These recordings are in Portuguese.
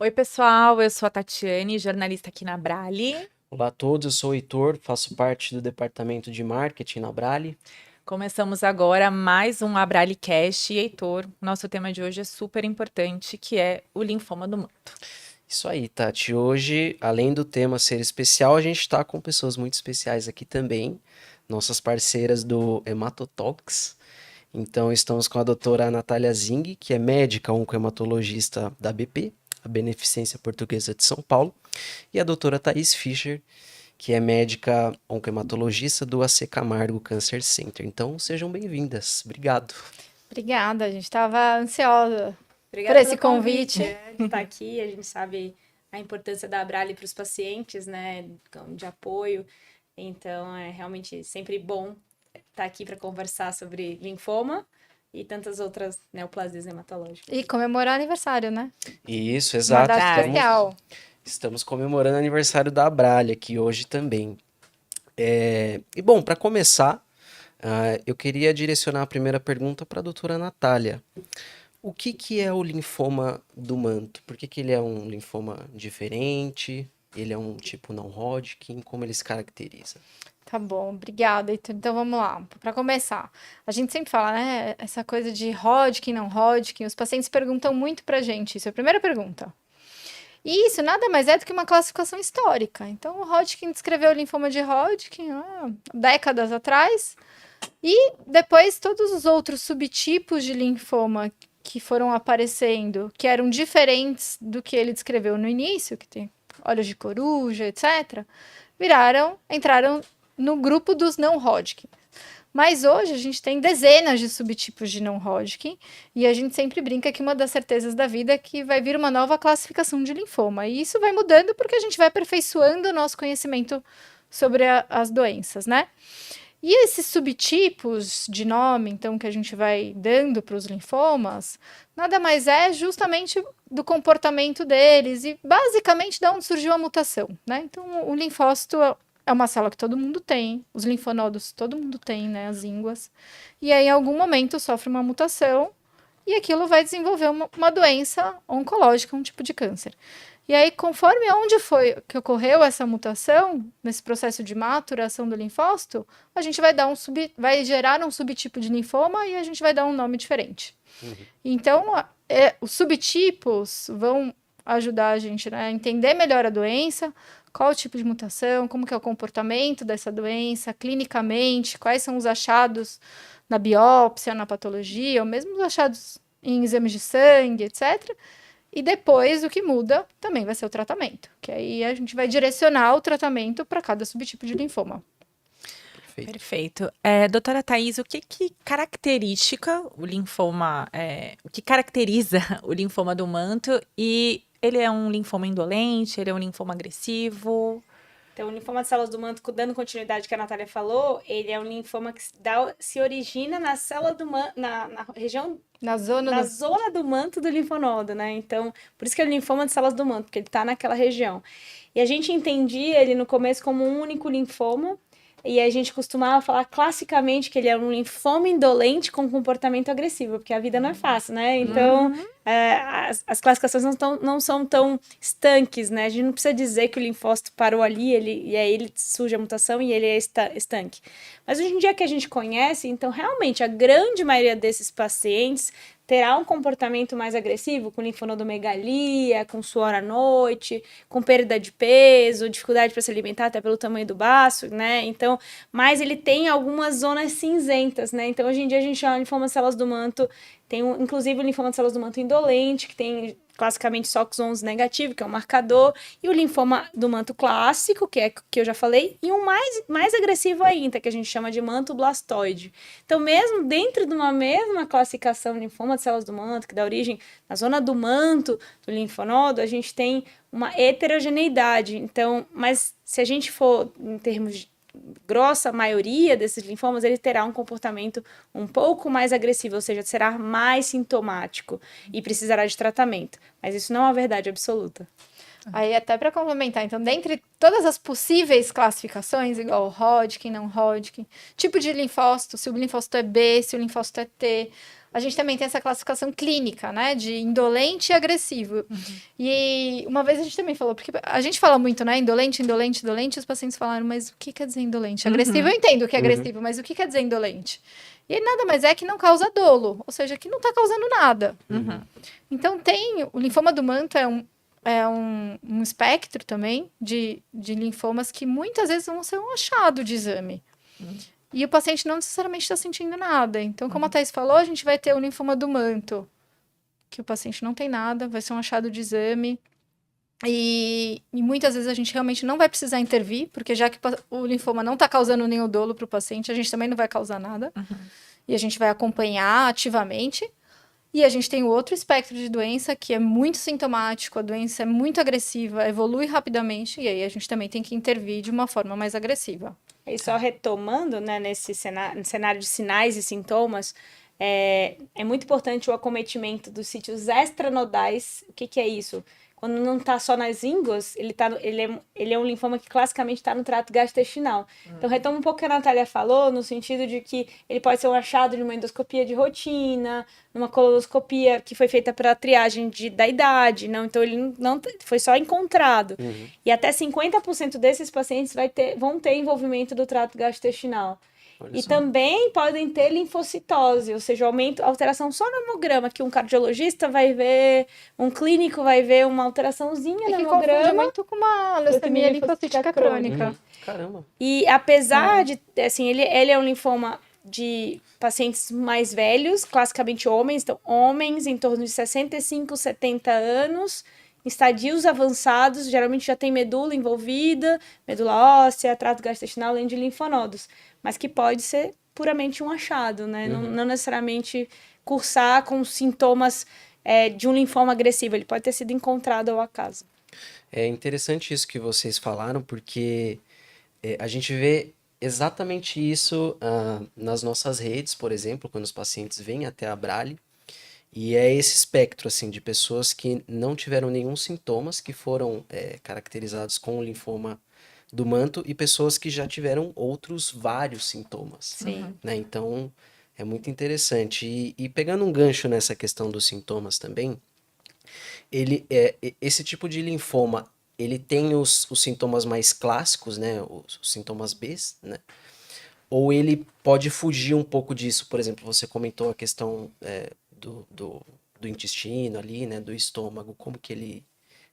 Oi, pessoal, eu sou a Tatiane, jornalista aqui na Brale. Olá a todos, eu sou o Heitor, faço parte do departamento de marketing na Brale. Começamos agora mais um AbraleCast e Heitor, nosso tema de hoje é super importante, que é o linfoma do manto. Isso aí, Tati. Hoje, além do tema ser especial, a gente está com pessoas muito especiais aqui também, nossas parceiras do Hematotalks. Então, estamos com a doutora Natália Zing, que é médica oncohematologista da BP, a Beneficência Portuguesa de São Paulo, e a doutora Thaís Fischer, que é médica oncohematologista do AC Camargo Cancer Center. Então, sejam bem-vindas. Obrigado. Obrigada, a gente estava ansiosa por Obrigada esse pelo convite. de estar aqui. A gente sabe a importância da Abrale para os pacientes, né, de apoio. Então, é realmente sempre bom estar aqui para conversar sobre linfoma e tantas outras neoplasias hematológicas. E comemorar aniversário, né? Isso, Uma exato. data Verdade. especial. Estamos comemorando o aniversário da Abrale aqui hoje também. E bom, para começar, eu queria direcionar a primeira pergunta para a doutora Natália. O que que é o linfoma do manto? Por que que ele é um linfoma diferente? Ele é um tipo não Hodgkin? Como ele se caracteriza? Tá bom, obrigada. Então vamos lá. Para começar, a gente sempre fala, né? Essa coisa de Hodgkin, não Hodgkin. Os pacientes perguntam muito pra gente. Isso é a primeira pergunta. E isso nada mais é do que uma classificação histórica. Então, o Hodgkin descreveu o linfoma de Hodgkin décadas atrás. E depois todos os outros subtipos de linfoma que foram aparecendo, que eram diferentes do que ele descreveu no início, que tem olhos de coruja, etc., entraram no grupo dos não Hodgkin. Mas hoje a gente tem dezenas de subtipos de não Hodgkin e a gente sempre brinca que uma das certezas da vida é que vai vir uma nova classificação de linfoma. E isso vai mudando porque a gente vai aperfeiçoando o nosso conhecimento sobre as doenças, né? E esses subtipos de nome, então, que a gente vai dando para os linfomas, nada mais é justamente do comportamento deles e basicamente de onde surgiu a mutação, né? Então, o linfócito é uma célula que todo mundo tem, os linfonodos todo mundo tem, né? As ínguas. E aí, em algum momento, sofre uma mutação e aquilo vai desenvolver uma doença oncológica, um tipo de câncer. E aí, conforme onde foi que ocorreu essa mutação, nesse processo de maturação do linfócito, a gente vai gerar um subtipo de linfoma e a gente vai dar um nome diferente. Então, os subtipos vão ajudar a gente, né, a entender melhor a doença, qual o tipo de mutação, como que é o comportamento dessa doença, clinicamente, quais são os achados na biópsia, na patologia, ou mesmo os achados em exames de sangue, etc. E depois o que muda também vai ser o tratamento, que aí a gente vai direcionar o tratamento para cada subtipo de linfoma. Perfeito. Perfeito. Doutora Thaís, o que característica o linfoma, o que caracteriza o linfoma do manto e ele é um linfoma indolente, ele é um linfoma agressivo? Então, o linfoma de células do manto, dando continuidade que a Natália falou, ele é um linfoma que se origina na célula do manto, na região Na zona do manto do linfonodo, né? Então, por isso que é o linfoma de células do manto, porque ele tá naquela região. E a gente entendia ele no começo como um único linfoma, e a gente costumava falar classicamente que ele é um linfoma indolente com comportamento agressivo, porque a vida não é fácil, né? Então, as classificações não são tão estanques, né? A gente não precisa dizer que o linfócito parou ali, e aí ele surge a mutação e ele é estanque. Mas hoje em dia que a gente conhece, então realmente a grande maioria desses pacientes terá um comportamento mais agressivo, com linfonodomegalia, com suor à noite, com perda de peso, dificuldade para se alimentar até pelo tamanho do baço, né? Então, mas ele tem algumas zonas cinzentas, né? Então, hoje em dia a gente chama de linfoma de células do manto, inclusive o linfoma de células do manto indolente, que tem classicamente SOX11 negativo, que é um marcador, e o linfoma do manto clássico, que é que eu já falei, e um mais agressivo ainda, que a gente chama de manto blastoide. Então, mesmo dentro de uma mesma classificação de linfoma de células do manto, que dá origem na zona do manto do linfonodo, a gente tem uma heterogeneidade. Então, mas se a gente for em termos de grossa maioria desses linfomas, ele terá um comportamento um pouco mais agressivo, ou seja, será mais sintomático e precisará de tratamento. Mas isso não é uma verdade absoluta. Aí, até para complementar, então, dentre todas as possíveis classificações, igual Hodgkin, não Hodgkin, tipo de linfócito, se o linfócito é B, se o linfócito é T, a gente também tem essa classificação clínica, né, de indolente e agressivo. E uma vez a gente também falou, porque a gente fala muito, né, indolente, e os pacientes falaram, mas o que quer dizer indolente? Agressivo, eu entendo o que é agressivo, mas o que quer dizer indolente? E nada mais é que não causa dolo, ou seja, que não está causando nada. Então, o linfoma do manto é um espectro também de linfomas que muitas vezes vão ser um achado de exame. E o paciente não necessariamente está sentindo nada. Então, como a Thais falou, a gente vai ter o linfoma do manto, que o paciente não tem nada, vai ser um achado de exame. E muitas vezes a gente realmente não vai precisar intervir, porque já que o linfoma não está causando nenhum dolo para o paciente, a gente também não vai causar nada. E a gente vai acompanhar ativamente. E a gente tem o outro espectro de doença que é muito sintomático, a doença é muito agressiva, evolui rapidamente, e aí a gente também tem que intervir de uma forma mais agressiva. E só retomando, né, nesse cenário de sinais e sintomas, é muito importante o acometimento dos sítios extranodais. O que é isso? Quando não está só nas ínguas, ele é um linfoma que classicamente está no trato gastrointestinal. Então, retomo um pouco o que a Natália falou, no sentido de que ele pode ser um achado de uma endoscopia de rotina, numa colonoscopia que foi feita para triagem da idade, não? Então, ele não foi só encontrado. E até 50% desses pacientes vão ter envolvimento do trato gastrointestinal. E também podem ter linfocitose, ou seja, alteração só no hemograma, que um cardiologista vai ver, um clínico vai ver uma alteraçãozinha no hemograma. Que confunde muito com uma leucemia linfocítica crônica. Caramba. E apesar de, assim, ele é um linfoma de pacientes mais velhos, classicamente homens, então homens em torno de 65, 70 anos, em estadios avançados, geralmente já tem medula envolvida, medula óssea, trato gastrointestinal, além de linfonodos, mas que pode ser puramente um achado, né? Não necessariamente cursar com sintomas de um linfoma agressivo, ele pode ter sido encontrado ao acaso. É interessante isso que vocês falaram, porque a gente vê exatamente isso nas nossas redes, por exemplo, quando os pacientes vêm até a Brale, e é esse espectro, assim, de pessoas que não tiveram nenhum sintomas, que foram caracterizados com o linfoma do manto, e pessoas que já tiveram vários sintomas. Sim. Né? Então, é muito interessante. E pegando um gancho nessa questão dos sintomas também, esse tipo de linfoma, ele tem os sintomas mais clássicos, né? Os sintomas B, né? Ou ele pode fugir um pouco disso. Por exemplo, você comentou a questão do intestino ali, né? Do estômago. Como que ele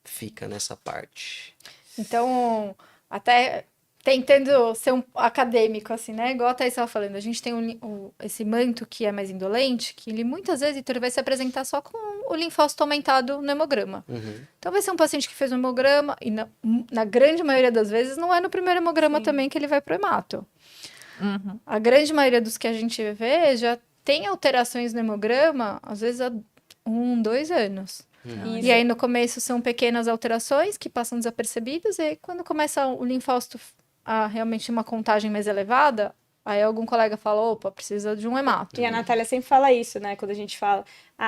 fica nessa parte? Então, até tentando ser um acadêmico, assim, né? Igual a Thais estava falando, a gente tem esse manto que é mais indolente, que ele muitas vezes ele vai se apresentar só com o linfócito aumentado no hemograma. Então, vai ser um paciente que fez um hemograma, e na grande maioria das vezes não é no primeiro hemograma também que ele vai pro hemato. A grande maioria dos que a gente vê já tem alterações no hemograma, às vezes há 1, 2 anos. E aí, no começo, são pequenas alterações que passam desapercebidas, e aí, quando começa o linfócito a realmente uma contagem mais elevada, aí algum colega fala, opa, precisa de um hemato. E a Natália sempre fala isso, né? Quando a gente fala,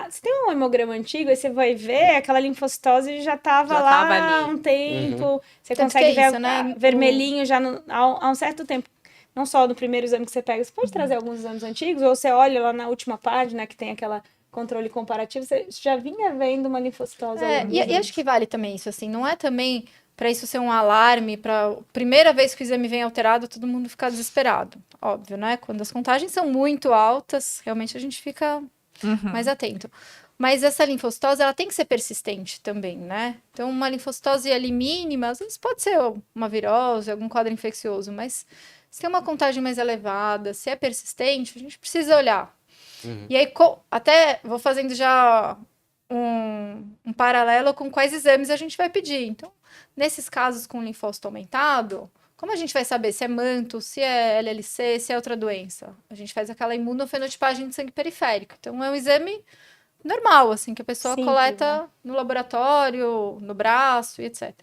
você tem um hemograma antigo, aí você vai ver, aquela linfocitose já tava lá há um tempo, você consegue ver né? vermelhinho já há um certo tempo. Não só no primeiro exame que você pega, você pode trazer alguns exames antigos, ou você olha lá na última página, que tem aquela controle comparativo, você já vinha vendo uma linfocitose. E acho que vale também isso, assim, não é também para isso ser um alarme, para primeira vez que o exame vem alterado, todo mundo ficar desesperado. Óbvio, né? Quando as contagens são muito altas, realmente a gente fica mais atento. Mas essa linfocitose, ela tem que ser persistente também, né? Então, uma linfocitose ali mínima, às vezes pode ser uma virose, algum quadro infeccioso, mas se tem uma contagem mais elevada, se é persistente, a gente precisa olhar. E aí, até vou fazendo já um paralelo com quais exames a gente vai pedir. Então, nesses casos com linfócito aumentado, como a gente vai saber se é manto, se é LLC, se é outra doença? A gente faz aquela imunofenotipagem de sangue periférico. Então, é um exame normal, assim, que a pessoa coleta no laboratório, no braço e etc.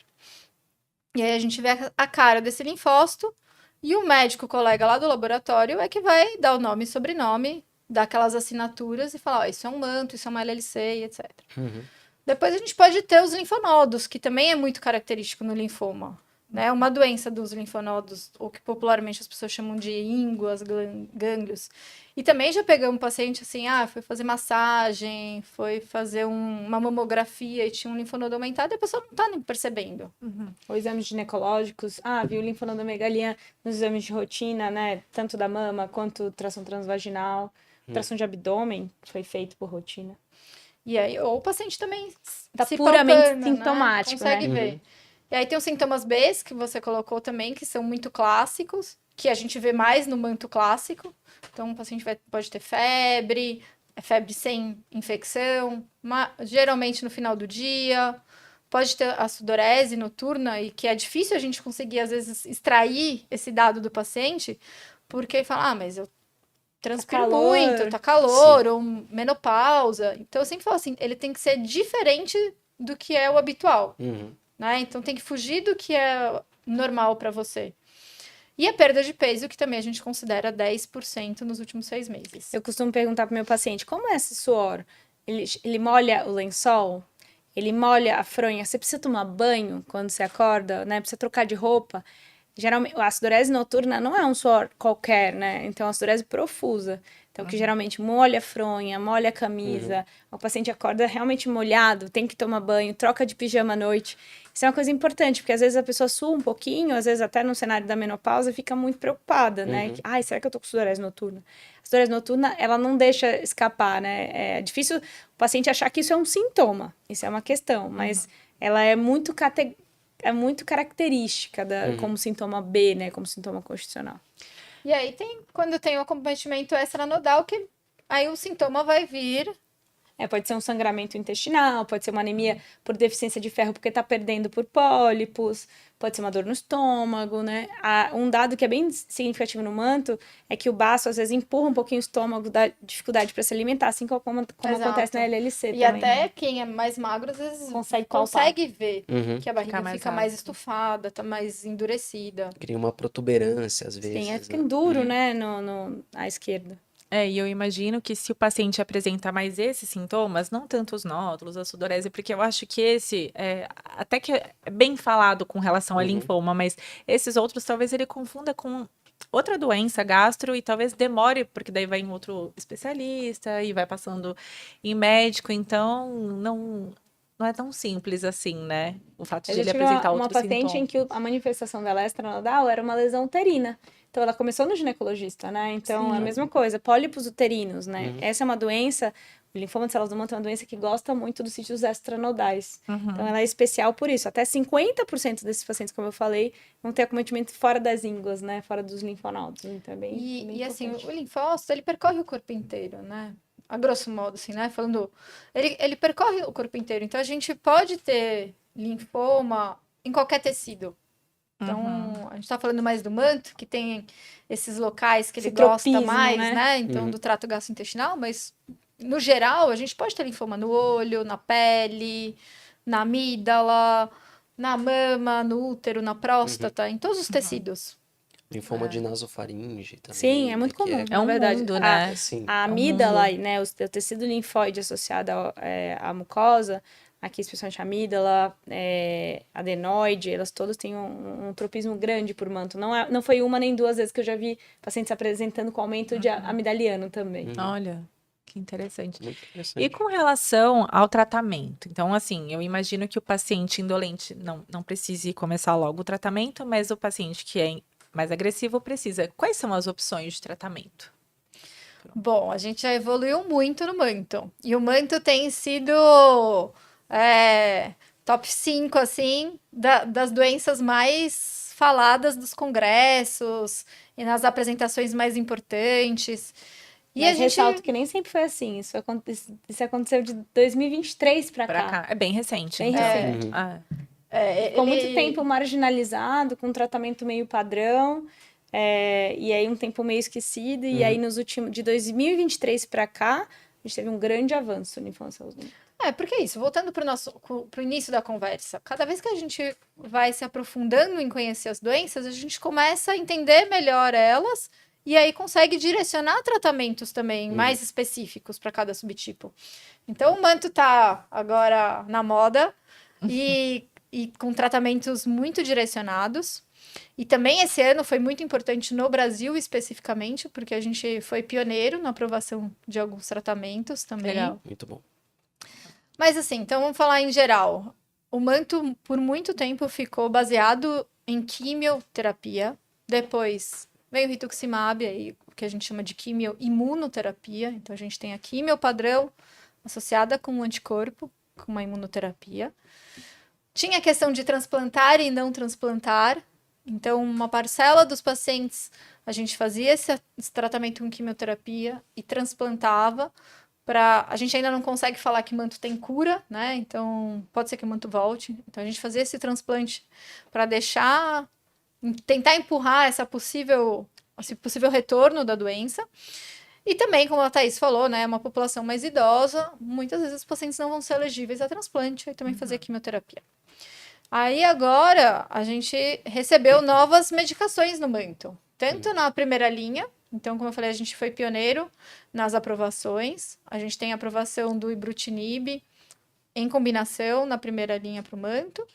E aí, a gente vê a cara desse linfócito e o médico colega lá do laboratório é que vai dar o nome e sobrenome, dar aquelas assinaturas e falar, isso é um manto, isso é uma LLC e etc. Depois a gente pode ter os linfonodos, que também é muito característico no linfoma. Né? Uma doença dos linfonodos, ou que popularmente as pessoas chamam de ínguas, gânglios. E também já pegamos um paciente assim, foi fazer massagem, foi fazer uma mamografia e tinha um linfonodo aumentado e a pessoa não tá nem percebendo. Ou exames ginecológicos. Viu linfonodomegalia nos exames de rotina, né? Tanto da mama quanto tração transvaginal. Tração de abdômen foi feito por rotina. E aí, ou o paciente também Tá se puramente palpando, sintomático, né? Consegue né? ver. E aí tem os sintomas B que você colocou também, que são muito clássicos, que a gente vê mais no manto clássico. Então, o paciente pode ter febre sem infecção, geralmente no final do dia. Pode ter a sudorese noturna, e que é difícil a gente conseguir, às vezes, extrair esse dado do paciente, porque ele fala, mas eu transpiro muito, tá calor, ou menopausa. Então, eu sempre falo assim, ele tem que ser diferente do que é o habitual. Né? Então, tem que fugir do que é normal para você. E a perda de peso, que também a gente considera 10% nos últimos 6 meses. Eu costumo perguntar pro meu paciente, como é esse suor? Ele molha o lençol? Ele molha a fronha? Você precisa tomar banho quando você acorda, né? Precisa trocar de roupa? Geralmente, a sudorese noturna não é um suor qualquer, né? Então, a sudorese profusa. Então, que geralmente molha a fronha, molha a camisa. O paciente acorda realmente molhado, tem que tomar banho, troca de pijama à noite. Isso é uma coisa importante, porque às vezes a pessoa sua um pouquinho, às vezes até no cenário da menopausa, fica muito preocupada, né? Será que eu tô com sudorese noturna? A sudorese noturna, ela não deixa escapar, né? É difícil o paciente achar que isso é um sintoma. Isso é uma questão, mas ela é muito característica como sintoma B, né? Como sintoma constitucional. E aí quando tem o acometimento extranodal, que aí o sintoma vai vir. Pode ser um sangramento intestinal, pode ser uma anemia por deficiência de ferro porque tá perdendo por pólipos, pode ser uma dor no estômago, né? Um dado que é bem significativo no manto é que o baço, às vezes, empurra um pouquinho o estômago, dá dificuldade para se alimentar, assim como acontece na LLC e também. Até né? quem é mais magro, às vezes, consegue ver que a barriga fica mais estufada, tá mais endurecida. Cria uma protuberância, às vezes. Sim, fica duro, né, à esquerda. E eu imagino que se o paciente apresenta mais esses sintomas, não tanto os nódulos, a sudorese, porque eu acho que esse, até que é bem falado com relação ao linfoma, mas esses outros talvez ele confunda com outra doença gastro e talvez demore, porque daí vai em outro especialista e vai passando em médico, então não é tão simples assim, né? O fato de ele apresentar outros sintomas. Uma paciente em que a manifestação dela extranodal era uma lesão uterina. Então, ela começou no ginecologista, né? Então, é a mesma coisa. Pólipos uterinos, né? Essa é uma doença, o linfoma de células do manto é uma doença que gosta muito dos sítios extranodais. Então, ela é especial por isso. Até 50% desses pacientes, como eu falei, vão ter acometimento fora das ínguas, né? Fora dos linfonodos. Então, é bem assim, o linfócito, ele percorre o corpo inteiro, né? A grosso modo, assim, né? Falando, ele percorre o corpo inteiro. Então, a gente pode ter linfoma em qualquer tecido. Então, a gente tá falando mais do manto, que tem esses locais que ele gosta mais, né? Então, do trato gastrointestinal, mas, no geral, a gente pode ter linfoma no olho, na pele, na amígdala, na mama, no útero, na próstata, em todos os tecidos. Linfoma de nasofaringe também. Sim, é muito comum, na verdade. Mundo, né? A amígdala, né? O tecido linfóide associado à mucosa, aqui especialmente a amígdala, adenoide, elas todas têm um tropismo grande por manto. Não foi uma nem duas vezes que eu já vi pacientes apresentando com aumento de amidaliano também. Olha, que interessante. Muito interessante. E com relação ao tratamento? Então, assim, eu imagino que o paciente indolente não precise começar logo o tratamento, mas o paciente que é mais agressivo precisa. Quais são as opções de tratamento? Bom, a gente já evoluiu muito no manto. E o manto tem sido top 5, assim, das doenças mais faladas dos congressos e nas apresentações mais importantes. E Mas ressalto que nem sempre foi assim. Isso aconteceu de 2023 para cá. É bem recente. Bem recente. Ficou muito tempo marginalizado, com um tratamento meio padrão, e aí um tempo meio esquecido, e aí de 2023 para cá, a gente teve um grande avanço no infância. Porque é isso, voltando para o início da conversa, cada vez que a gente vai se aprofundando em conhecer as doenças, a gente começa a entender melhor elas e aí consegue direcionar tratamentos também mais específicos para cada subtipo. Então, o manto tá agora na moda e com tratamentos muito direcionados. E também esse ano foi muito importante no Brasil especificamente, porque a gente foi pioneiro na aprovação de alguns tratamentos também. Legal. Muito bom. Mas assim, então vamos falar em geral. O manto, por muito tempo, ficou baseado em quimioterapia. Depois veio o rituximab, aí, o que a gente chama de quimioimunoterapia. Então, a gente tem a quimio padrão associada com um anticorpo, com uma imunoterapia. Tinha a questão de transplantar e não transplantar. Então, uma parcela dos pacientes, a gente fazia esse tratamento com quimioterapia e transplantava. A gente ainda não consegue falar que manto tem cura, né? Então, pode ser que o manto volte. Então, a gente fazia esse transplante para tentar empurrar esse possível retorno da doença. E também, como a Thaís falou, né? Uma população mais idosa, muitas vezes os pacientes não vão ser elegíveis a transplante e também fazer quimioterapia. Aí, agora, a gente recebeu novas medicações no manto. Tanto na primeira linha, então, como eu falei, a gente foi pioneiro nas aprovações. A gente tem a aprovação do ibrutinib em combinação na primeira linha para o manto.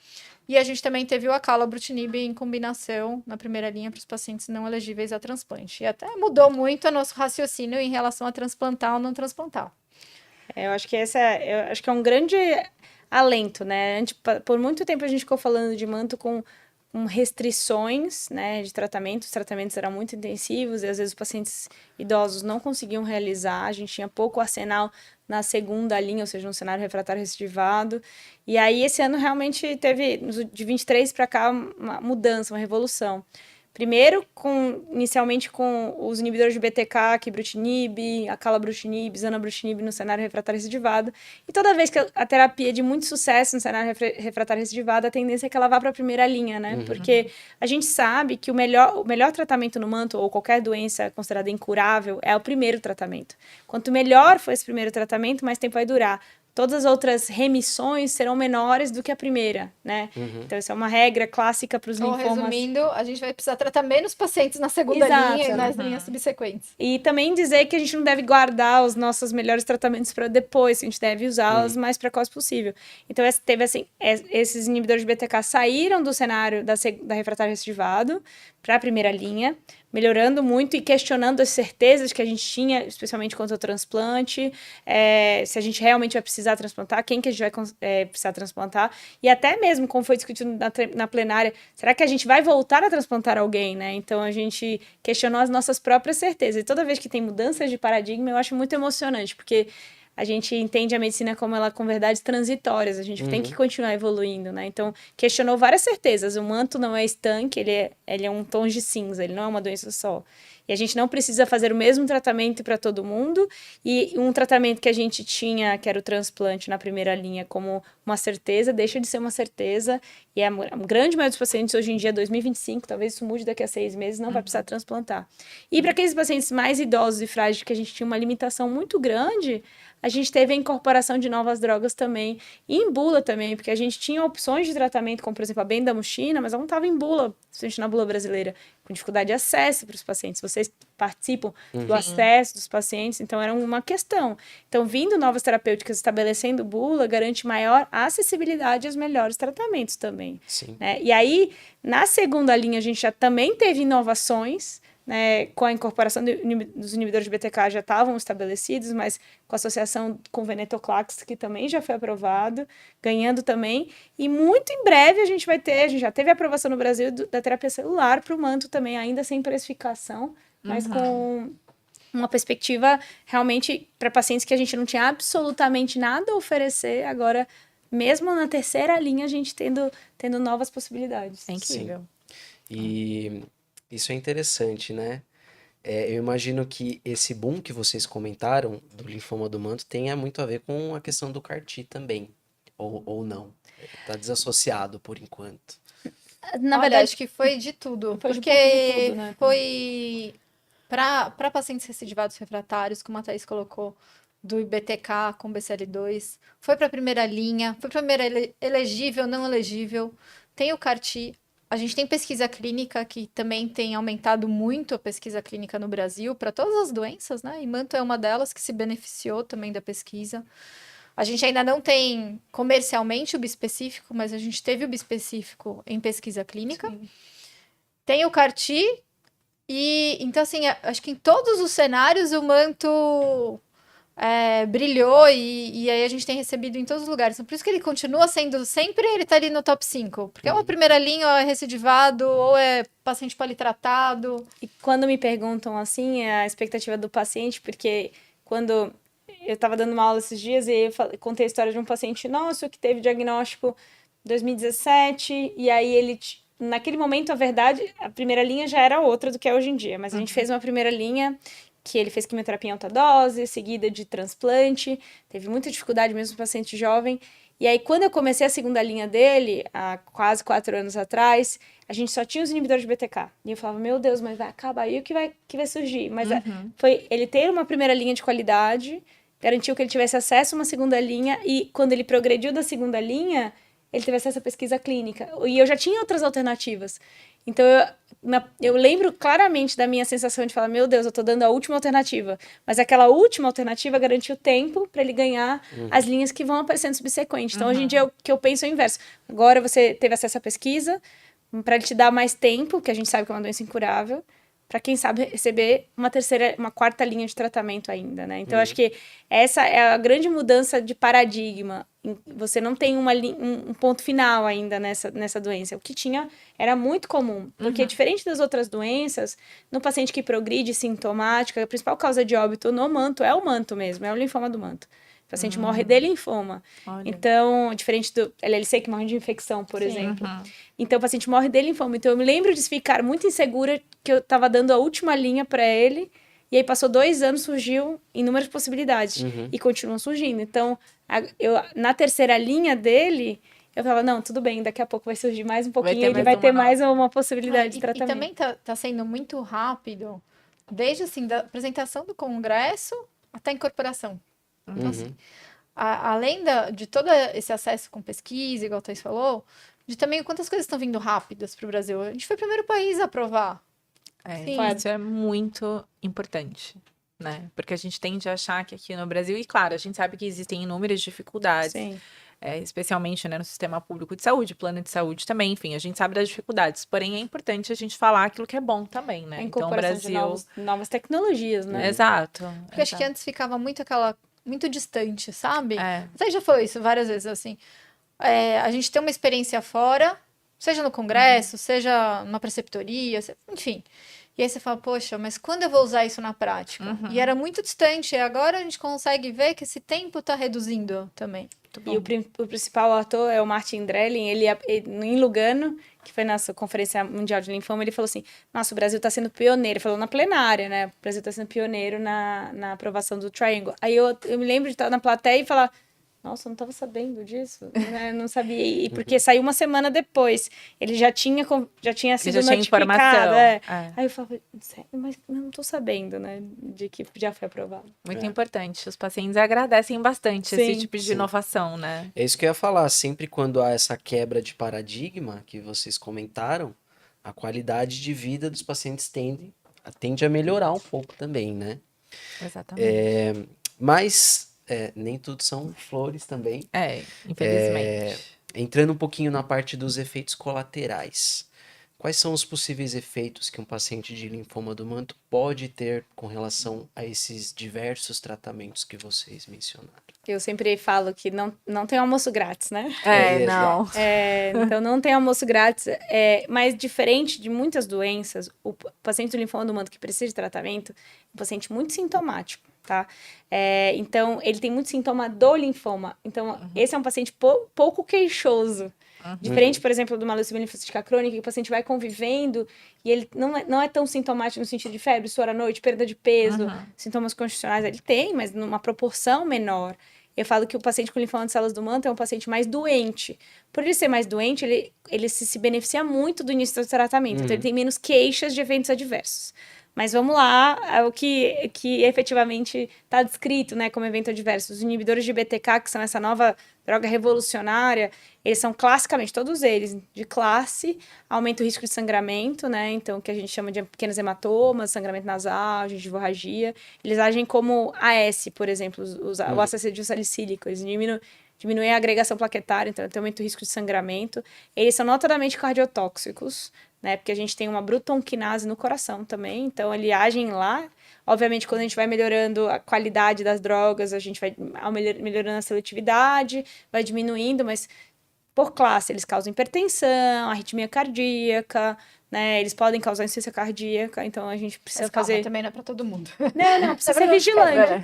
E a gente também teve o acalabrutinib em combinação na primeira linha para os pacientes não elegíveis a transplante. E até mudou muito o nosso raciocínio em relação a transplantar ou não transplantar. Eu acho que é um grande alento, né? Por muito tempo a gente ficou falando de manto com restrições, né, de tratamento. Os tratamentos eram muito intensivos e às vezes os pacientes idosos não conseguiam realizar. A gente tinha pouco arsenal na segunda linha, ou seja, no cenário refratário recidivado. E aí esse ano realmente teve, de 23 para cá, uma mudança, uma revolução. Primeiro, inicialmente com os inibidores de BTK, quibrutinib, acalabrutinib, zanabrutinib no cenário refratário recidivado. E toda vez que a terapia é de muito sucesso no cenário refratário recidivado, a tendência é que ela vá para a primeira linha, né? Porque a gente sabe que o melhor tratamento no manto, ou qualquer doença considerada incurável, é o primeiro tratamento. Quanto melhor for esse primeiro tratamento, mais tempo vai durar. Todas as outras remissões serão menores do que a primeira, né? Então, isso é uma regra clássica para os linfomas. Resumindo, a gente vai precisar tratar menos pacientes na segunda linha e nas linhas subsequentes. E também dizer que a gente não deve guardar os nossos melhores tratamentos para depois, a gente deve usá-los o mais precoce possível. Então, esses inibidores de BTK saíram do cenário da refratário recidivado para a primeira linha, melhorando muito e questionando as certezas que a gente tinha, especialmente quanto ao transplante, se a gente realmente vai precisar transplantar, quem que a gente vai precisar transplantar, e até mesmo, como foi discutido na plenária, será que a gente vai voltar a transplantar alguém, né? Então, a gente questionou as nossas próprias certezas. E toda vez que tem mudanças de paradigma, eu acho muito emocionante, porque a gente entende a medicina como ela com verdades transitórias, a gente tem que continuar evoluindo, né? Então, questionou várias certezas. O manto não é estanque, ele é um tom de cinza, ele não é uma doença só. E a gente não precisa fazer o mesmo tratamento para todo mundo. E um tratamento que a gente tinha, que era o transplante na primeira linha, como uma certeza, deixa de ser uma certeza. E a grande maioria dos pacientes hoje em dia, 2025, talvez isso mude daqui a 6 meses, não vai precisar transplantar. E para aqueles pacientes mais idosos e frágeis, que a gente tinha uma limitação muito grande, a gente teve a incorporação de novas drogas também, e em bula também, porque a gente tinha opções de tratamento, como por exemplo a bendamuxina, mas ela não estava em bula, principalmente na bula brasileira, com dificuldade de acesso para os pacientes. Vocês participam do acesso dos pacientes, então era uma questão. Então, vindo novas terapêuticas, estabelecendo bula, garante maior acessibilidade aos melhores tratamentos também. Sim. Né? E aí, na segunda linha, a gente já também teve inovações, né, com a incorporação dos inibidores de BTK já estavam estabelecidos, mas com a associação com venetoclax, que também já foi aprovado, ganhando também, e muito em breve a gente já teve a aprovação no Brasil da terapia celular para o manto também, ainda sem precificação, mas com uma perspectiva realmente para pacientes que a gente não tinha absolutamente nada a oferecer, agora, mesmo na terceira linha, a gente tendo novas possibilidades. É incrível. E isso é interessante, né? Eu imagino que esse boom que vocês comentaram do linfoma do manto tenha muito a ver com a questão do CAR-T também, ou não. Está desassociado por enquanto. Na verdade, acho que foi de tudo. Foi porque de tudo, né? foi para pacientes recidivados refratários, como a Thaís colocou, do IBTK com BCL2, foi para a primeira linha, foi para a primeira elegível, não elegível, tem o CAR-T. A gente tem pesquisa clínica que também tem aumentado muito a pesquisa clínica no Brasil para todas as doenças, né? E manto é uma delas que se beneficiou também da pesquisa. A gente ainda não tem comercialmente o bispecífico, mas a gente teve o bispecífico em pesquisa clínica. Sim. Tem o CAR-T e então assim, acho que em todos os cenários o manto brilhou e aí a gente tem recebido em todos os lugares. Então, por isso que ele continua sendo, sempre ele tá ali no top 5. Porque é uma primeira linha, ou é recidivado, ou é paciente politratado. E quando me perguntam assim, é a expectativa do paciente, porque quando eu estava dando uma aula esses dias e contei a história de um paciente nosso que teve diagnóstico em 2017, e aí ele, naquele momento, a verdade, a primeira linha já era outra do que é hoje em dia, mas a gente fez uma primeira linha que ele fez quimioterapia em alta dose, seguida de transplante, teve muita dificuldade mesmo no paciente jovem. E aí, quando eu comecei a segunda linha dele, há quase 4 anos atrás, a gente só tinha os inibidores de BTK. E eu falava, meu Deus, mas vai acabar, e o que vai surgir? Mas foi ele ter uma primeira linha de qualidade, garantiu que ele tivesse acesso a uma segunda linha, e quando ele progrediu da segunda linha, ele teve acesso à pesquisa clínica. E eu já tinha outras alternativas. Então, eu lembro claramente da minha sensação de falar, meu Deus, eu tô dando a última alternativa. Mas aquela última alternativa garantiu tempo para ele ganhar as linhas que vão aparecendo subsequentes. Então, hoje em dia, o que eu penso é o inverso. Agora você teve acesso à pesquisa, para ele te dar mais tempo, que a gente sabe que é uma doença incurável, para quem sabe receber uma quarta linha de tratamento ainda, né? Então, acho que essa é a grande mudança de paradigma. Você não tem um ponto final ainda nessa doença. O que tinha era muito comum, porque diferente das outras doenças, no paciente que progride sintomática, a principal causa de óbito no manto é o manto mesmo, é o linfoma do manto. O paciente morre de linfoma. Olha. Então, diferente do LLC, que morre de infecção, por exemplo. Então, o paciente morre de linfoma. Então, eu me lembro de ficar muito insegura que eu estava dando a última linha para ele, e aí passou 2 anos, surgiu inúmeras possibilidades. E continuam surgindo. Então, na terceira linha dele, eu falava, não, tudo bem, daqui a pouco vai surgir mais um pouquinho, ter ele mais vai uma ter nova. mais uma possibilidade de E tratamento. também tá sendo muito rápido, desde assim, da apresentação do congresso até a incorporação. Então, assim, além de todo esse acesso com pesquisa, igual o Thais falou, de também quantas coisas estão vindo rápidas para o Brasil. A gente foi o primeiro país a aprovar. Sim. Isso é muito importante, né? Porque a gente tende a achar que aqui no Brasil, e claro, a gente sabe que existem inúmeras dificuldades, Sim. especialmente, né, no sistema público de saúde, plano de saúde também, enfim, a gente sabe das dificuldades, porém é importante a gente falar aquilo que é bom também, né? A Então, o incorporação Brasil... de novas tecnologias, né? Exato. Porque acho que antes ficava muito distante, sabe? É. Você já falou isso várias vezes, assim. A gente tem uma experiência fora, seja no congresso, seja numa preceptoria, enfim. E aí você fala, poxa, mas quando eu vou usar isso na prática? E era muito distante, e agora a gente consegue ver que esse tempo está reduzindo também. E o principal ator é o Martin Drelling, ele em Lugano, que foi na Conferência Mundial de Linfoma, ele falou assim, nossa, o Brasil está sendo pioneiro, ele falou na plenária, né, o Brasil está sendo pioneiro na aprovação do Triangle. Aí eu me lembro de estar na plateia e falar, nossa, eu não estava sabendo disso, né? Não sabia, e porque saiu uma semana depois, ele já tinha sido notificado. Informação. Aí eu falava, sério, mas eu não estou sabendo, né, de que já foi aprovado. Muito importante. Os pacientes agradecem bastante esse Sim, tipo de inovação, né? É isso que eu ia falar. Sempre quando há essa quebra de paradigma que vocês comentaram, a qualidade de vida dos pacientes tende a melhorar um pouco também, né? Exatamente. Mas nem tudo são flores também. Infelizmente. Entrando um pouquinho na parte dos efeitos colaterais. Quais são os possíveis efeitos que um paciente de linfoma do manto pode ter com relação a esses diversos tratamentos que vocês mencionaram? Eu sempre falo que não tem almoço grátis, né? Não. Então, não tem almoço grátis. Mas, diferente de muitas doenças, o paciente do linfoma do manto que precisa de tratamento é um paciente muito sintomático, tá? Então, ele tem muito sintoma do linfoma. Então, esse é um paciente pouco queixoso. Diferente, por exemplo, de uma leucemia linfocítica crônica, que o paciente vai convivendo e ele não é tão sintomático no sentido de febre, suor à noite, perda de peso, sintomas constitucionais. Ele tem, mas numa proporção menor. Eu falo que o paciente com linfoma de células do manto é um paciente mais doente. Por ele ser mais doente, ele se beneficia muito do início do tratamento. Então, ele tem menos queixas de eventos adversos. Mas vamos lá, o que efetivamente está descrito, né, como evento adverso. Os inibidores de BTK, que são essa nova droga revolucionária, eles são classicamente, todos eles, de classe, aumenta o risco de sangramento, né, então, que a gente chama de pequenos hematomas, sangramento nasal, gengivorragia. Eles agem como AS, por exemplo, o ácido salicílico, eles diminuem a agregação plaquetária, então tem aumento o risco de sangramento. Eles são notadamente cardiotóxicos, né? Porque a gente tem uma brutonquinase no coração também, então eles agem lá. Obviamente, quando a gente vai melhorando a qualidade das drogas, a gente vai melhorando a seletividade, vai diminuindo, mas por classe eles causam hipertensão, arritmia cardíaca, né? Eles podem causar insuficiência cardíaca, então a gente precisa Mas calma, fazer... também não é pra todo mundo. Não, precisa ser vigilante.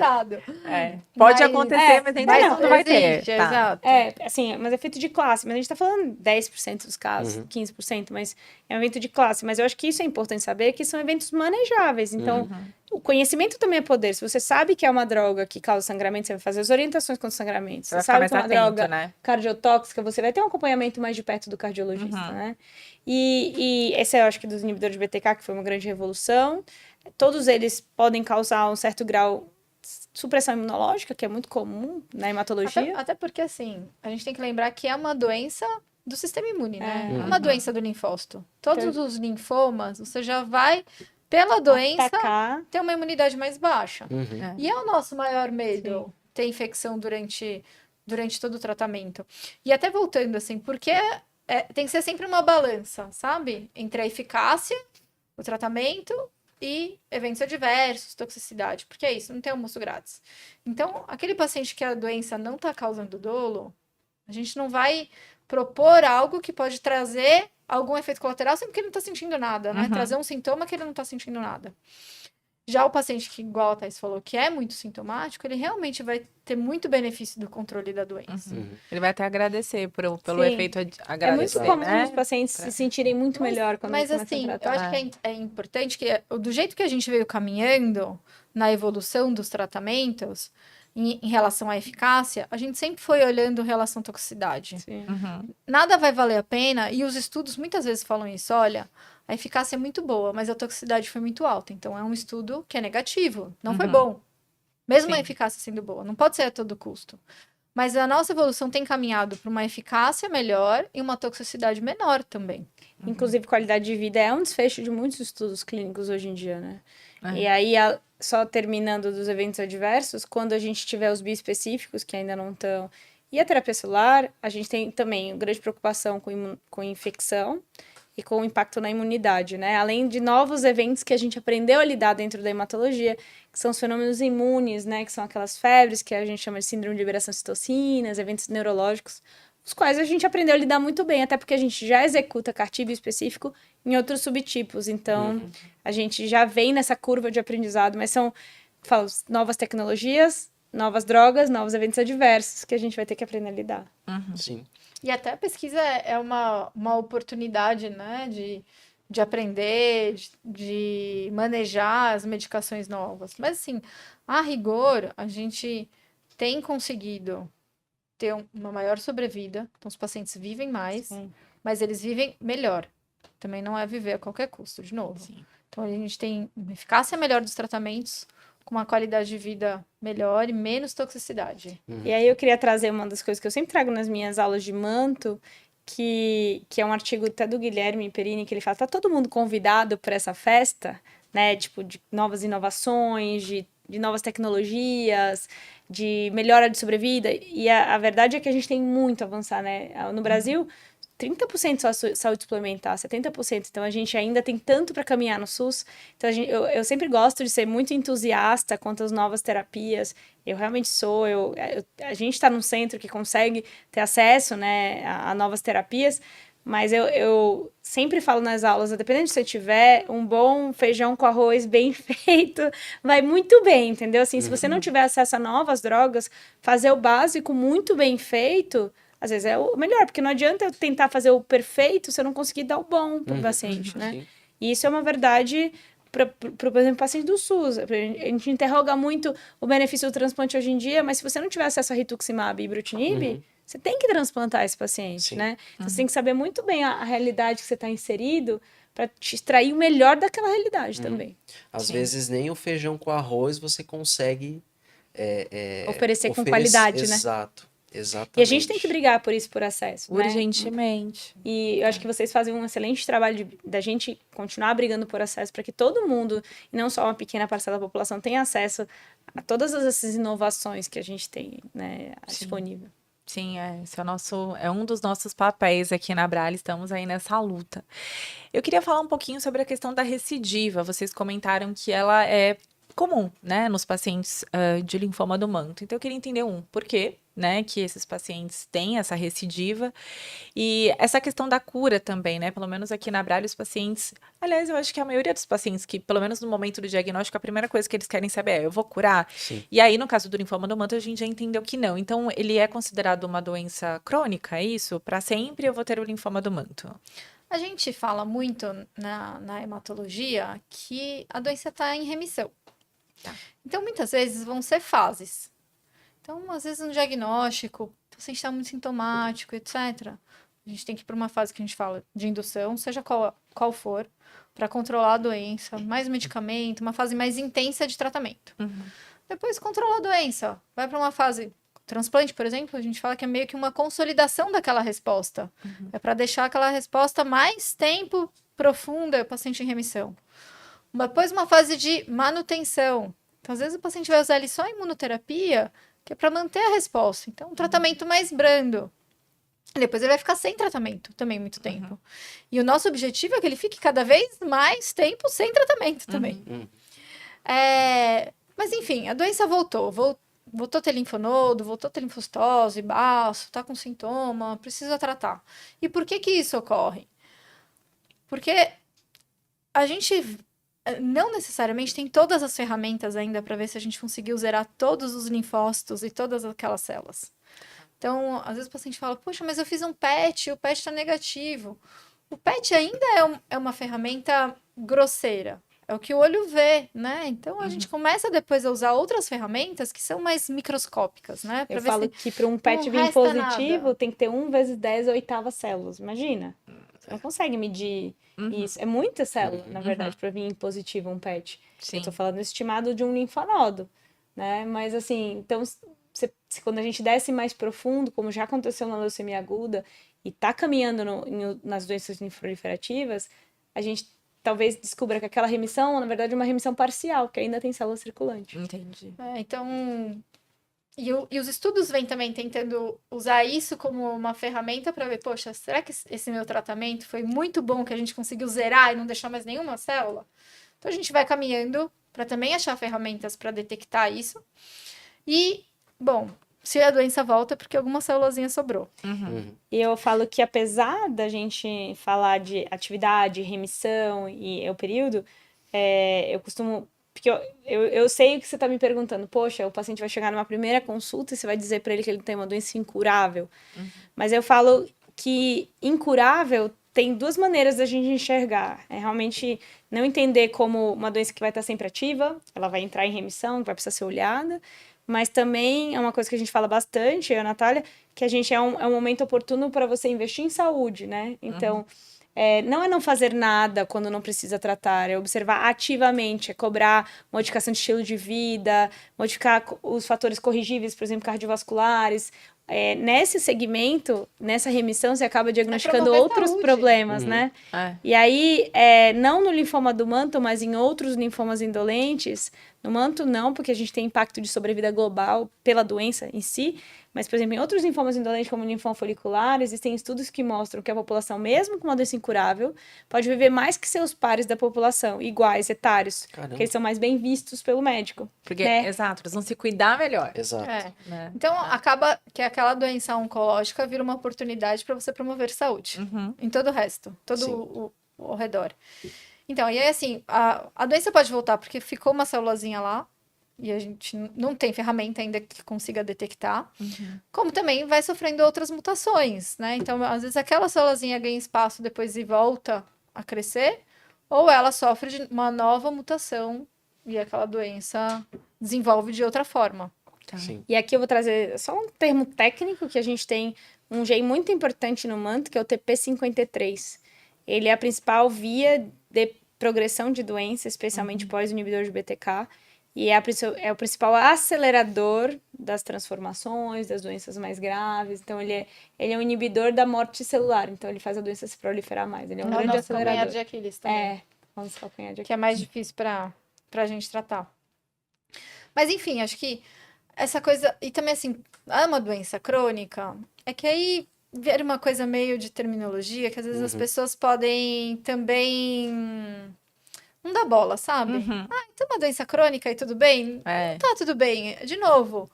Pode Mas- acontecer, mas ainda mas não vai ter. existe, Tá. exato. Assim, mas é feito de classe. Mas a gente tá falando 10% dos casos, 15%, mas é um evento de classe. Mas eu acho que isso é importante saber, que são eventos manejáveis. Então, o conhecimento também é poder. Se você sabe que é uma droga que causa sangramento, você vai fazer as orientações contra o sangramento. Você vai Você ficar sabe mais que é uma atento, droga né? cardiotóxica, você vai ter um acompanhamento mais de perto do cardiologista, né? E esse eu acho que dos inibidores de BTK, que foi uma grande revolução. Todos eles podem causar um certo grau de supressão imunológica, que é muito comum na hematologia. Até porque, assim, a gente tem que lembrar que é uma doença do sistema imune, né? É. É uma doença do linfócito. Todos os linfomas, você já vai, pela doença, Atacar. ter uma imunidade mais baixa. Uhum. E é o nosso maior medo, ter infecção durante todo o tratamento. E até voltando, assim, porque tem que ser sempre uma balança, sabe? Entre a eficácia, o tratamento e eventos adversos, toxicidade. Porque é isso, não tem almoço grátis. Então, aquele paciente que a doença não está causando dolo, a gente não vai propor algo que pode trazer algum efeito colateral sempre que ele não está sentindo nada, né? Trazer um sintoma que ele não está sentindo nada. Já o paciente que, igual a Thais falou, que é muito sintomático, ele realmente vai ter muito benefício do controle da doença. Ele vai até agradecer pelo Sim. efeito É muito agradecer, comum né? os pacientes se sentirem muito melhor quando Mas começam assim, a eu tratar. acho que é importante que, do jeito que a gente veio caminhando na evolução dos tratamentos, em relação à eficácia, a gente sempre foi olhando relação toxicidade. Sim. Nada vai valer a pena, e os estudos muitas vezes falam isso, olha, a eficácia é muito boa, mas a toxicidade foi muito alta. Então, é um estudo que é negativo, não foi bom. Mesmo a Sim. eficácia sendo boa, não pode ser a todo custo. Mas a nossa evolução tem caminhado para uma eficácia melhor e uma toxicidade menor também. Inclusive, qualidade de vida é um desfecho de muitos estudos clínicos hoje em dia, né? É. E aí, só terminando dos eventos adversos, quando a gente tiver os biespecíficos, que ainda não estão, e a terapia celular, a gente tem também grande preocupação com infecção e com o impacto na imunidade, né? Além de novos eventos que a gente aprendeu a lidar dentro da hematologia, que são os fenômenos imunes, né? Que são aquelas febres que a gente chama de síndrome de liberação de citocinas, eventos neurológicos, os quais a gente aprendeu a lidar muito bem, até porque a gente já executa CAR-T específico em outros subtipos. Então, a gente já vem nessa curva de aprendizado, mas são novas tecnologias, novas drogas, novos eventos adversos que a gente vai ter que aprender a lidar. Sim. E até a pesquisa é uma oportunidade, né, de aprender, de manejar as medicações novas. Mas, assim, a rigor, a gente tem conseguido ter uma maior sobrevida. Então, os pacientes vivem mais, Sim. mas eles vivem melhor. Também não é viver a qualquer custo, de novo. Sim. Então, a gente tem uma eficácia melhor dos tratamentos, com uma qualidade de vida melhor e menos toxicidade. E aí eu queria trazer uma das coisas que eu sempre trago nas minhas aulas de manto, que é um artigo até do Guilherme Perini, que ele fala, tá todo mundo convidado para essa festa, né, tipo, de novas inovações, de novas tecnologias, de melhora de sobrevida, e a verdade é que a gente tem muito a avançar, né, no Brasil, 30% só saúde suplementar, 70%. Então, a gente ainda tem tanto para caminhar no SUS. Então, eu sempre gosto de ser muito entusiasta quanto às novas terapias. Eu realmente sou. A gente está num centro que consegue ter acesso, né, a novas terapias. Mas eu sempre falo nas aulas, dependendo de se você tiver um bom feijão com arroz bem feito, vai muito bem, entendeu? Assim, se você não tiver acesso a novas drogas, fazer o básico muito bem feito... Às vezes é o melhor, porque não adianta eu tentar fazer o perfeito se eu não conseguir dar o bom para o paciente, né? Sim. E isso é uma verdade, por exemplo, paciente do SUS. A gente interroga muito o benefício do transplante hoje em dia, mas se você não tiver acesso a rituximab e ibrutinib, você tem que transplantar esse paciente, Sim. né? Então, você tem que saber muito bem a realidade que você está inserido para te extrair o melhor daquela realidade também. Às Sim. vezes nem o feijão com arroz você consegue Oferecer com qualidade, né? Exato, exatamente. E a gente tem que brigar por isso, por acesso, né? Urgentemente. E eu acho que vocês fazem um excelente trabalho da gente continuar brigando por acesso para que todo mundo, e não só uma pequena parcela da população, tenha acesso a todas essas inovações que a gente tem, né, disponível. Sim, esse é um dos nossos papéis aqui na Abrale, estamos aí nessa luta. Eu queria falar um pouquinho sobre a questão da recidiva. Vocês comentaram que ela é comum, né, nos pacientes de linfoma do manto. Então, eu queria entender por quê, né, que esses pacientes têm essa recidiva e essa questão da cura também, né, pelo menos aqui na Abrale, os pacientes, aliás, eu acho que a maioria dos pacientes que, pelo menos no momento do diagnóstico, a primeira coisa que eles querem saber é, eu vou curar? Sim. E aí, no caso do linfoma do manto, a gente já entendeu que não. Então, ele é considerado uma doença crônica, é isso? Para sempre eu vou ter o linfoma do manto? A gente fala muito na hematologia que a doença está em remissão. Tá. Então, muitas vezes vão ser fases. Então, às vezes no diagnóstico, o paciente está muito sintomático, etc. A gente tem que ir para uma fase que a gente fala de indução, seja qual for, para controlar a doença, mais medicamento, uma fase mais intensa de tratamento. Depois controla a doença, vai para uma fase transplante, por exemplo, a gente fala que é meio que uma consolidação daquela resposta. É para deixar aquela resposta mais tempo profunda, o paciente em remissão. Depois uma fase de manutenção. Então, às vezes o paciente vai usar ali só imunoterapia, que é para manter a resposta. Então, um tratamento mais brando. Depois ele vai ficar sem tratamento também muito tempo. E o nosso objetivo é que ele fique cada vez mais tempo sem tratamento também. Mas enfim, a doença voltou a ter linfonodo, voltou a ter linfocitose, baço, tá com sintoma, precisa tratar. E por que isso ocorre? Porque a gente não necessariamente tem todas as ferramentas ainda para ver se a gente conseguiu zerar todos os linfócitos e todas aquelas células. Então, às vezes o paciente fala, poxa, mas eu fiz um PET, o PET está negativo. O PET ainda é uma ferramenta grosseira. É o que o olho vê, né? Então, a gente começa depois a usar outras ferramentas que são mais microscópicas, né? Eu falo que para um PET vir resta positivo, nada. tem que ter 1 × 10^8 células. Imagina. Você não consegue medir isso. É muita célula, na verdade, para vir positivo um PET. Sim. Eu tô falando estimado de um linfonodo, né? Mas assim, então, quando a gente desce mais profundo, como já aconteceu na leucemia aguda, e tá caminhando nas doenças linfoproliferativas, a gente talvez descubra que aquela remissão, na verdade, é uma remissão parcial, que ainda tem célula circulante. Entendi. Então, e os estudos vêm também tentando usar isso como uma ferramenta para ver, poxa, será que esse meu tratamento foi muito bom, que a gente conseguiu zerar e não deixar mais nenhuma célula? Então, a gente vai caminhando para também achar ferramentas para detectar isso. E, bom, se a doença volta é porque alguma célulazinha sobrou. E eu falo que apesar da gente falar de atividade, remissão e o período, eu costumo... Porque eu sei o que você está me perguntando. Poxa, o paciente vai chegar numa primeira consulta e você vai dizer para ele que ele tem uma doença incurável. Mas eu falo que incurável tem 2 maneiras da gente enxergar. É realmente não entender como uma doença que vai estar sempre ativa, ela vai entrar em remissão, vai precisar ser olhada. Mas também é uma coisa que a gente fala bastante, eu e a Natália, que a gente é um momento oportuno para você investir em saúde, né? Então, não é não fazer nada quando não precisa tratar, é observar ativamente, é cobrar modificação de estilo de vida, modificar os fatores corrigíveis, por exemplo, cardiovasculares. Nesse segmento, nessa remissão, você acaba diagnosticando promover outros saúde. problemas, né? E aí, não no linfoma do manto, mas em outros linfomas indolentes, no manto não, porque a gente tem impacto de sobrevida global pela doença em si, mas, por exemplo, em outros linfomas indolentes, como o linfoma folicular, existem estudos que mostram que a população, mesmo com uma doença incurável, pode viver mais que seus pares da população, iguais, etários, porque eles são mais bem vistos pelo médico. Porque, né? exato, eles vão se cuidar melhor. Exato. Né? Então, acaba que aquela doença oncológica vira uma oportunidade para você promover saúde. Em todo o resto, todo o redor. Então, e aí, assim, a doença pode voltar porque ficou uma célulazinha lá, e a gente não tem ferramenta ainda que consiga detectar, como também vai sofrendo outras mutações, né? Então, às vezes, aquela célulazinha ganha espaço depois e volta a crescer, ou ela sofre de uma nova mutação e aquela doença desenvolve de outra forma. Sim. E aqui eu vou trazer só um termo técnico que a gente tem um gene muito importante no manto, que é o TP53. ele é a principal via de progressão de doença, especialmente pós-inibidor de BTK, e é o principal acelerador das transformações, das doenças mais graves. Então, ele é um inibidor da morte celular, então ele faz a doença se proliferar mais. Ele é um É o grande nosso calcanhar acelerador. de Aquiles também. É, nosso calcanhar de Que é mais difícil pra gente tratar. Mas enfim, acho que essa coisa. E também, assim, é uma doença crônica, é que aí vira uma coisa meio de terminologia, que às vezes as pessoas podem também não dar bola, sabe? Uhum. Então, uma doença crônica e tudo bem? É. Não tá tudo bem. De novo,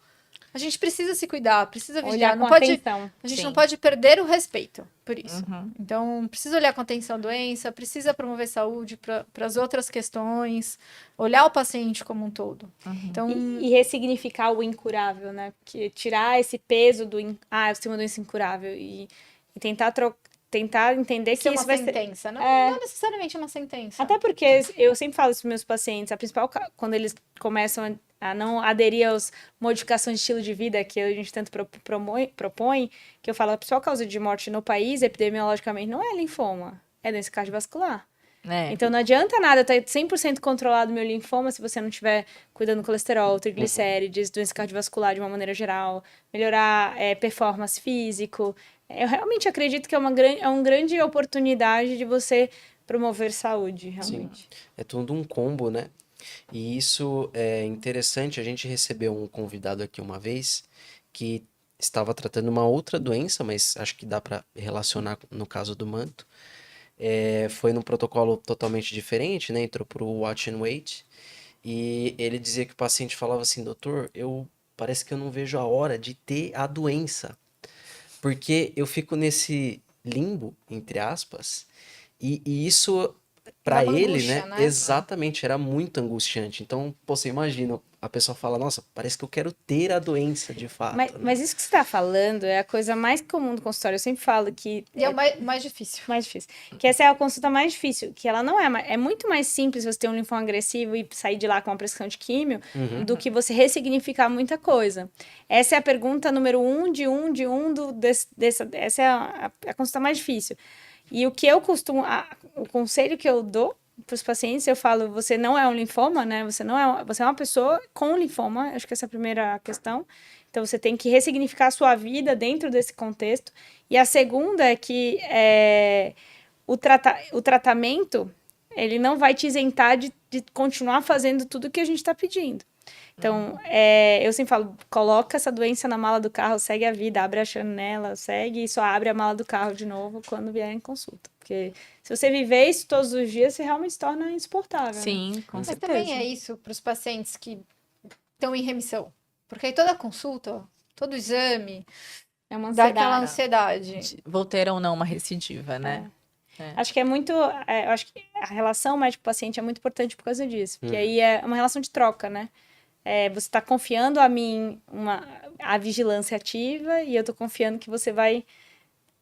a gente precisa se cuidar, precisa olhar vigiar. com Não pode, atenção. a gente Sim. não pode perder o respeito por isso. Uhum. Então, precisa olhar com atenção a doença, precisa promover saúde para as outras questões, olhar o paciente como um todo. Então, E ressignificar o incurável, né? Porque tirar esse peso do eu tenho uma doença incurável e tentar entender ser que uma isso vai ser. sentença. Não, É. não necessariamente é uma sentença. Até porque eu sempre falo isso para meus pacientes, a principal, quando eles começam a não aderir às modificações de estilo de vida que a gente tanto propõe, que eu falo, a principal causa de morte no país, epidemiologicamente, não é linfoma, é doença cardiovascular. É. Então não adianta nada eu ter 100% controlado meu linfoma se você não estiver cuidando do colesterol, triglicérides, doença cardiovascular de uma maneira geral, melhorar performance físico. Eu realmente acredito que é uma grande oportunidade de você promover saúde, realmente. É tudo um combo, né? E isso é interessante. A gente recebeu um convidado aqui uma vez que estava tratando uma outra doença, mas acho que dá para relacionar no caso do manto. Foi num protocolo totalmente diferente, né? Entrou pro Watch and Wait. E ele dizia que o paciente falava assim, doutor, parece que eu não vejo a hora de ter a doença. Porque eu fico nesse limbo, entre aspas, e isso, Dá pra uma ele, angústia, né, né? exatamente, era muito angustiante. Então, pô, você imagina, a pessoa fala, nossa, parece que eu quero ter a doença de fato, né? Mas isso que você está falando é a coisa mais comum do consultório. Eu sempre falo que E é o mais difícil. mais difícil. Que essa é a consulta mais difícil, que ela não é muito mais simples você ter um linfoma agressivo e sair de lá com uma prescrição de químio do que você ressignificar muita coisa. Essa é a pergunta número essa é a consulta mais difícil. E o que eu costumo, o conselho que eu dou para os pacientes, eu falo, você não é um linfoma, né? Você é uma pessoa com linfoma, acho que essa é a primeira questão. Então, você tem que ressignificar a sua vida dentro desse contexto. E a segunda é que o tratamento, ele não vai te isentar de continuar fazendo tudo que a gente está pedindo. Então, eu sempre falo, coloca essa doença na mala do carro, segue a vida, abre a janela, segue e só abre a mala do carro de novo quando vier em consulta. Porque se você viver isso todos os dias, você realmente se torna insuportável. Né? Sim, com Mas certeza. também é isso para os pacientes que estão em remissão. Porque aí toda consulta, todo exame, É uma dá ansiedade. aquela ansiedade. Vou ter ou não uma recidiva, né? Acho que eu acho que a relação médico-paciente é muito importante por causa disso. Porque aí é uma relação de troca, né? Você está confiando a mim a vigilância ativa e eu estou confiando que você vai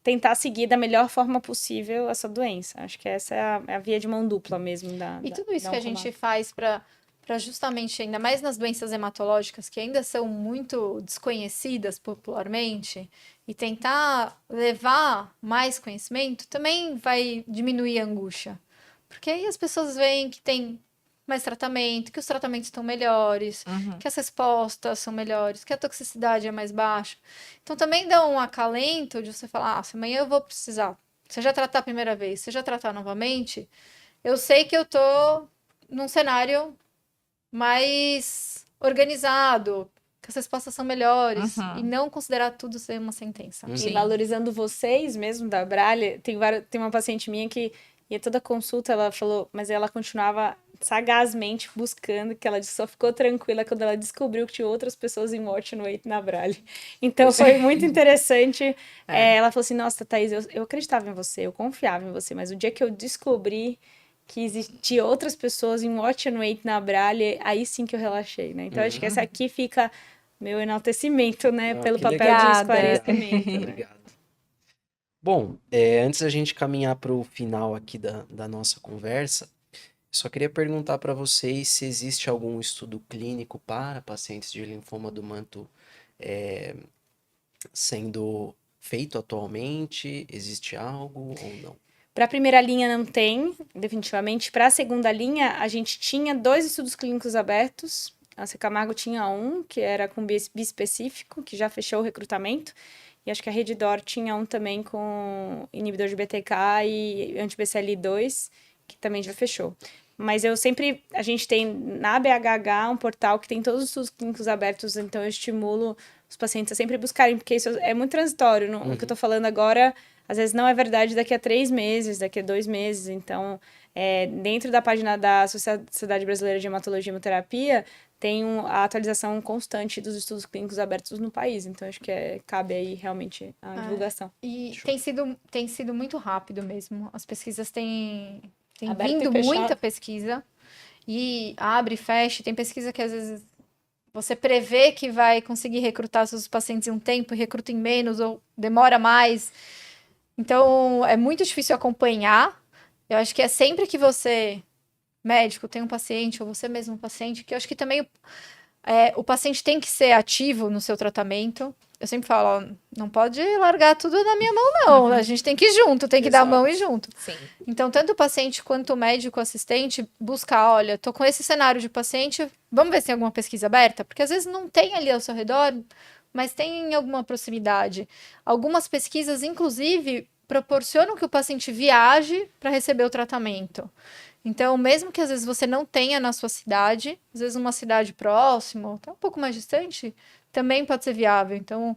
tentar seguir da melhor forma possível essa doença. Acho que essa é a via de mão dupla mesmo E tudo isso que a gente faz para justamente, ainda mais nas doenças hematológicas, que ainda são muito desconhecidas popularmente, e tentar levar mais conhecimento, também vai diminuir a angústia. Porque aí as pessoas veem que tem mais tratamento, que os tratamentos estão melhores, que as respostas são melhores, que a toxicidade é mais baixa. Então também dá um acalento de você falar, se amanhã eu vou precisar, se eu já tratar a primeira vez, se eu já tratar novamente, eu sei que eu tô num cenário mais organizado, que as respostas são melhores, e não considerar tudo ser uma sentença. E Sim. valorizando vocês mesmo da Bralha, tem uma paciente minha que ia toda consulta, ela falou, mas ela continuava sagazmente buscando, que ela só ficou tranquila quando ela descobriu que tinha outras pessoas em Watch and Wait na Bralha. Então foi muito interessante. Ela falou assim, nossa, Thaís, eu acreditava em você, eu confiava em você, mas o dia que eu descobri que existia outras pessoas em Watch and Wait na Bralha, aí sim que eu relaxei, né? Então acho que essa aqui fica meu enaltecimento, né? Ah, Pelo que papel legal. de esclarecimento. Né? Obrigado. Bom, antes da gente caminhar para o final aqui da nossa conversa, só queria perguntar para vocês se existe algum estudo clínico para pacientes de linfoma do manto sendo feito atualmente? Existe algo ou não? Para a primeira linha não tem, definitivamente. Para a segunda linha, a gente tinha 2 estudos clínicos abertos. A Camargo tinha um, que era com bispecífico, que já fechou o recrutamento. E acho que a Redditor tinha um também com inibidor de BTK e anti-BCL2, que também já fechou. Mas a gente tem na BHH um portal que tem todos os estudos clínicos abertos, então eu estimulo os pacientes a sempre buscarem, porque isso é muito transitório. O que eu tô falando agora, às vezes não é verdade daqui a 3 meses, daqui a 2 meses. Então, dentro da página da Sociedade Brasileira de Hematologia e Hemoterapia, tem a atualização constante dos estudos clínicos abertos no país. Então, acho que cabe aí realmente a divulgação. E tem sido muito rápido mesmo. As pesquisas têm Aberto vindo e fechado. muita pesquisa. E abre e fecha. Tem pesquisa que às vezes você prevê que vai conseguir recrutar seus pacientes em um tempo e recruta em menos ou demora mais. Então, é muito difícil acompanhar. Eu acho que é sempre que você, médico, tem um paciente, ou você mesmo um paciente, que eu acho que também o paciente tem que ser ativo no seu tratamento. Eu sempre falo, ó, não pode largar tudo na minha mão, não. A gente tem que ir junto, tem que dar a mão e ir junto. Sim. Então, tanto o paciente quanto o médico assistente buscar, olha, tô com esse cenário de paciente, vamos ver se tem alguma pesquisa aberta? Porque às vezes não tem ali ao seu redor, mas tem em alguma proximidade. Algumas pesquisas, inclusive, proporcionam que o paciente viaje para receber o tratamento. Então, mesmo que às vezes você não tenha na sua cidade, às vezes uma cidade próxima, até um pouco mais distante, também pode ser viável. Então,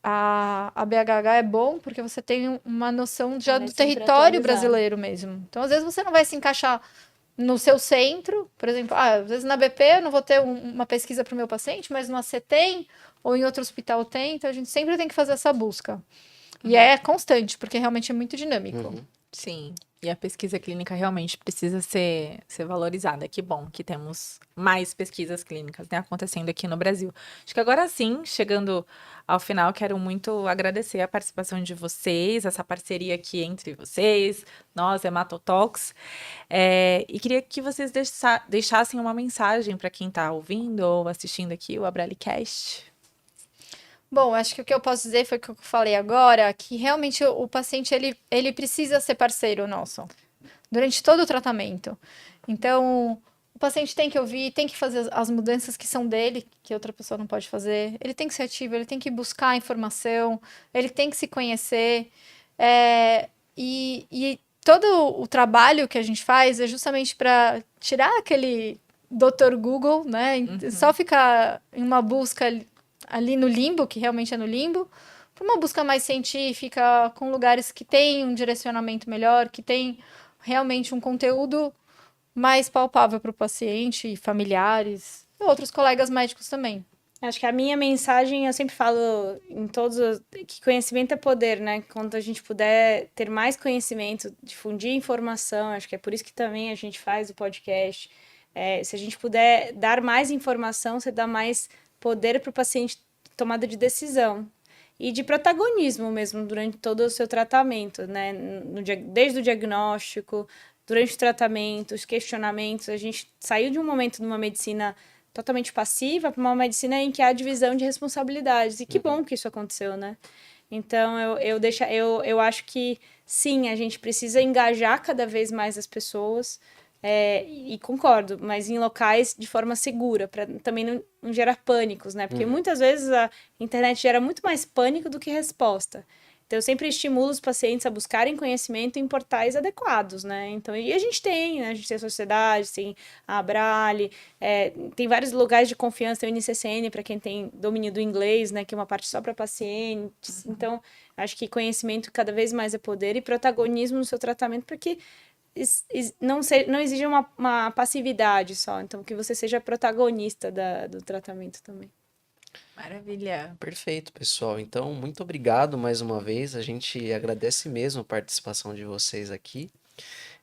a BHH é bom porque você tem uma noção já do território brasileiro mesmo. Então, às vezes você não vai se encaixar no seu centro, por exemplo, às vezes na BP eu não vou ter uma pesquisa para o meu paciente, mas no AC tem, ou em outro hospital tem, então a gente sempre tem que fazer essa busca. E é constante, porque realmente é muito dinâmico. Sim. E a pesquisa clínica realmente precisa ser valorizada. Que bom que temos mais pesquisas clínicas, né, acontecendo aqui no Brasil. Acho que agora sim, chegando ao final, quero muito agradecer a participação de vocês, essa parceria aqui entre vocês, nós, Hematotalks. E queria que vocês deixassem uma mensagem para quem está ouvindo ou assistindo aqui o AbraliCast. Bom, acho que o que eu posso dizer foi o que eu falei agora, que realmente o paciente, ele precisa ser parceiro nosso, durante todo o tratamento. Então, o paciente tem que ouvir, tem que fazer as mudanças que são dele, que outra pessoa não pode fazer. Ele tem que ser ativo, ele tem que buscar informação, ele tem que se conhecer. E todo o trabalho que a gente faz é justamente para tirar aquele Dr. Google, né? Só ficar em uma busca ali no limbo, que realmente é no limbo, para uma busca mais científica, com lugares que têm um direcionamento melhor, que tem realmente um conteúdo mais palpável para o paciente e familiares, e outros colegas médicos também. Acho que a minha mensagem, eu sempre falo em todos, que conhecimento é poder, né? Quando a gente puder ter mais conhecimento, difundir informação, acho que é por isso que também a gente faz o podcast. Se a gente puder dar mais informação, você dá mais poder para o paciente tomada de decisão e de protagonismo mesmo durante todo o seu tratamento, né? Desde o diagnóstico, durante o tratamento, os questionamentos. A gente saiu de um momento de uma medicina totalmente passiva para uma medicina em que há divisão de responsabilidades. E que bom que isso aconteceu, né? Então, eu acho que, sim, a gente precisa engajar cada vez mais as pessoas. E concordo, mas em locais de forma segura, para também não gerar pânicos, né? Porque muitas vezes a internet gera muito mais pânico do que resposta. Então, eu sempre estimulo os pacientes a buscarem conhecimento em portais adequados, né? Então, e a gente tem, né? A gente tem a Sociedade, tem a Abrali, tem vários lugares de confiança, tem o NCCN para quem tem domínio do inglês, né? Que é uma parte só para pacientes. Então, acho que conhecimento cada vez mais é poder e protagonismo no seu tratamento, porque não exige uma passividade só, então que você seja protagonista do tratamento também. Maravilha. Perfeito, pessoal. Então, muito obrigado mais uma vez. A gente agradece mesmo a participação de vocês aqui.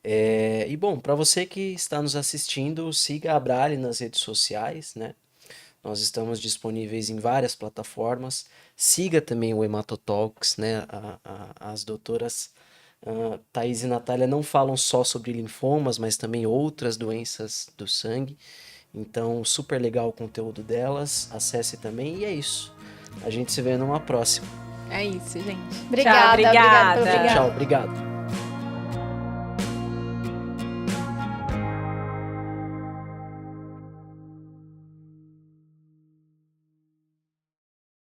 E bom, para você que está nos assistindo, siga a Abrali nas redes sociais, né? Nós estamos disponíveis em várias plataformas. Siga também o Hematotalks, né? As doutoras Thaís e Natália não falam só sobre linfomas, mas também outras doenças do sangue. Então, super legal o conteúdo delas. Acesse também e é isso. A gente se vê numa próxima. É isso, gente. Obrigada, Tchau, obrigada. obrigada. Tchau, obrigado.